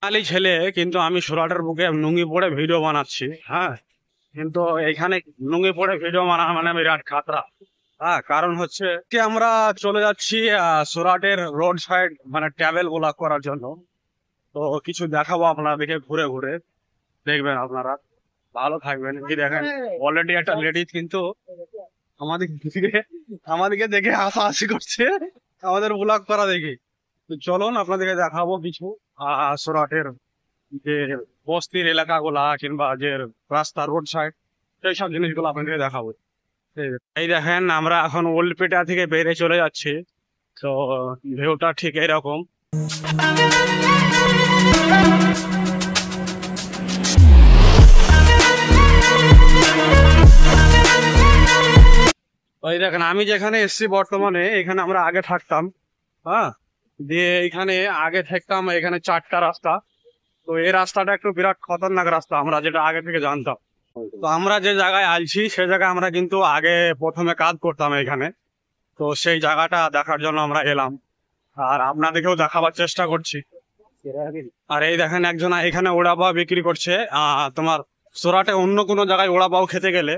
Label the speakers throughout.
Speaker 1: বাঙালি ছেলে কিন্তু আমি সুরাটের বুকে লুঙ্গি পরে ভিডিও বানাচ্ছি। হ্যাঁ, কিন্তু এখানে লুঙ্গি পরে ভিডিও বানানো মানে বিরাট খাতরা। হ্যাঁ, কারণ হচ্ছে কি আমরা চলে যাচ্ছি সুরাটের রোড সাইড মানে ট্রাভেল ব্লগ করার জন্য। তো কিছু দেখাবো আপনাদেরকে ঘুরে ঘুরে, দেখবেন আপনারা ভালো থাকবেন। কি দেখেন, অলরেডি একটা লেডিজ কিন্তু আমাদের দিকে আমাদেরকে দেখে হাসাহাসি করছে আমাদের ব্লগ করা দেখে। তো চলুন আপনাদেরকে দেখাবো কিছু সুরাটের যে বস্তির এলাকাগুলা কিংবা যে রাস্তা রোড সাইড সেই সব জিনিসগুলো আপনাদেরকে দেখাবো। এই দেখেন আমরা এখন ওল্ডপেটা থেকে বেড়ে চলে যাচ্ছি। তো ভিউটা ঠিক এরকম। ওই দেখেন আমি যেখানে এসছি বর্তমানে, এখানে আমরা আগে থাকতাম। হ্যাঁ, দিয়ে এখানে আগে থাকতাম, এখানে 4টা রাস্তা। তো এই রাস্তাটা একটু বিরাট খতরনাক রাস্তা, আমরা যেটা আগে থেকে জানতাম। তো আমরা যে জায়গায় আছি সে জায়গায় আমরা কিন্তু আগে প্রথমে কাজ করতাম এখানে। তো সেই জায়গাটা দেখার জন্য আমরা এলাম, আর আপনাদেরকেও দেখাবার চেষ্টা করছি। আর এই দেখেন একজন এখানে ওড়া পাও বিক্রি করছে। তোমার সুরাটে অন্য কোনো জায়গায় ওড়া পাও খেতে গেলে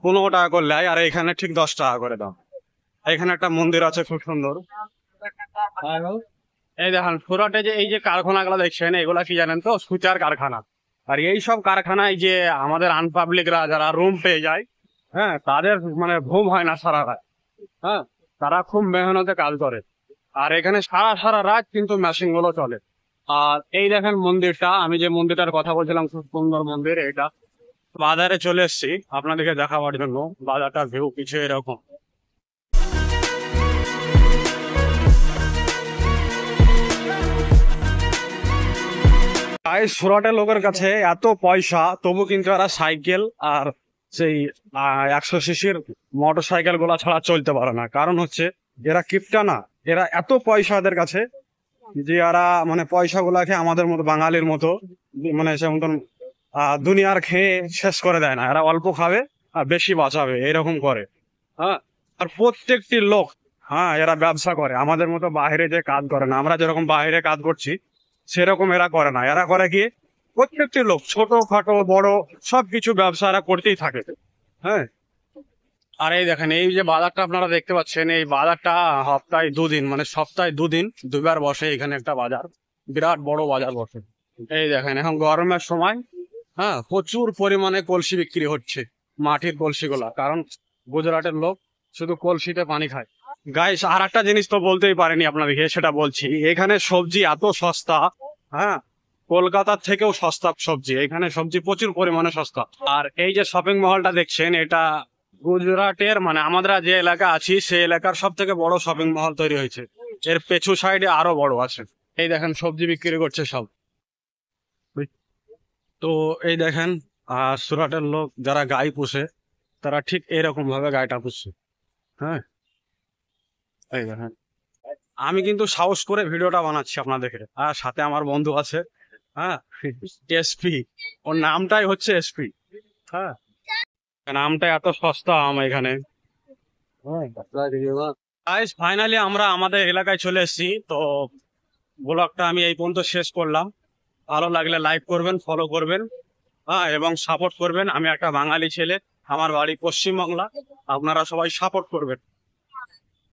Speaker 1: 15 টাকা করে নেয়, আর এখানে ঠিক 10 টাকা করে দাম। এখানে একটা মন্দির আছে খুব সুন্দর। এই দেখেন সুরাটে যে এই যে কারখানাগুলো দেখছেন, এগুলা কি জানেন তো? সুতার কারখানা। আর এই সব কারখানায় যে আমাদের আনপাবলিকরা যারা রুম পেয়ে যায়, হ্যাঁ, তাদের মানে ঘুম হয় না সারা রাত। হ্যাঁ, তারা খুব মেহনতে কাজ করে। আর এখানে সারা সারা রাত কিন্তু মেশিন গুলো চলে। আর এই দেখেন মন্দিরটা, আমি যে মন্দিরটার কথা বলছিলাম, খুব সুন্দর মন্দির এটা। বাজারে চলে এসেছি আপনাদেরকে দেখাবার জন্য। বাজারটার ভিউ কিছু এরকম। সুরাটের লোকের কাছে এত পয়সা, তবু কিন্তু এরা সাইকেল আর সেই 100 সিসির মোটর সাইকেল গুলা ছাড়া চলতে পারে না। কারণ হচ্ছে এরা কিপটা না, এরা এত পয়সা এদের কাছে যে এরা মানে পয়সা গুলাকে আমাদের মতো বাঙালির মতো মানে সে মতন দুনিয়ার খেয়ে শেষ করে দেয় না। এরা অল্প খাবে আর বেশি বাঁচাবে, এরকম করে। হ্যাঁ, আর প্রত্যেকটি লোক, হ্যাঁ, এরা ব্যবসা করে। আমাদের মতো বাইরে যে কাজ করে না, আমরা যেরকম বাইরে কাজ করছি সেরকম এরা করে না। এরা করে কি, প্রত্যেকটি লোক ছোট খাটো বড় সবকিছু ব্যবসা এরা করতেই থাকে। হ্যাঁ, আর এই দেখেন এই যে বাজারটা আপনারা দেখতে পাচ্ছেন, এই বাজারটা সপ্তাহে 2 দিন মানে সপ্তাহে 2 দিন 2বার বসে এখানে একটা বাজার। বিরাট বড় বাজার বসে। এই দেখেন এখন গরমের সময়, হ্যাঁ, প্রচুর পরিমাণে কলসি বিক্রি হচ্ছে, মাটির কলসি গুলা। কারণ গুজরাটের লোক শুধু কলসিতে পানি খায়। গাইস, আর একটা জিনিস তো বলতেই পারিনি আপনাদেরকে, সেটা বলছি। এখানে সবজি এত সস্তা, হ্যাঁ, কলকাতার থেকেও সস্তা সবজি। এখানে সবজি প্রচুর পরিমাণে সস্তা। আর এই যে শপিং মহলটা দেখছেন, এটা গুজরাটের মানে আমরা যে এলাকা আছি সেই এলাকার সব থেকে বড় শপিং মহল তৈরি হয়েছে। এর পেছু সাইডে আরো বড় আছে। এই দেখেন সবজি বিক্রি করছে সব। তো এই দেখেন সুরাটের লোক যারা গাই পুষে তারা ঠিক এরকম ভাবে গাইটা পুষছে। হ্যাঁ, এই দেখেন আমি কিন্তু সাহস করে ভিডিওটা বানাচ্ছি আপনাদেরকে, আর সাথে আমার বন্ধু আছে। হ্যাঁ, এসপি, ওর নামটাই হচ্ছে এসপি। হ্যাঁ, নামটা এত সস্তা এখানে। ফাইনালি আমরা আমাদের এলাকায় চলে এসেছি। তো ব্লগটা আমি এই পর্যন্ত শেষ করলাম। ভালো লাগলে লাইক করবেন, ফলো করবেন, হ্যাঁ, এবং সাপোর্ট করবেন। আমি একটা বাঙালি ছেলে, আমার বাড়ি পশ্চিমবাংলা, আপনারা সবাই সাপোর্ট করবেন।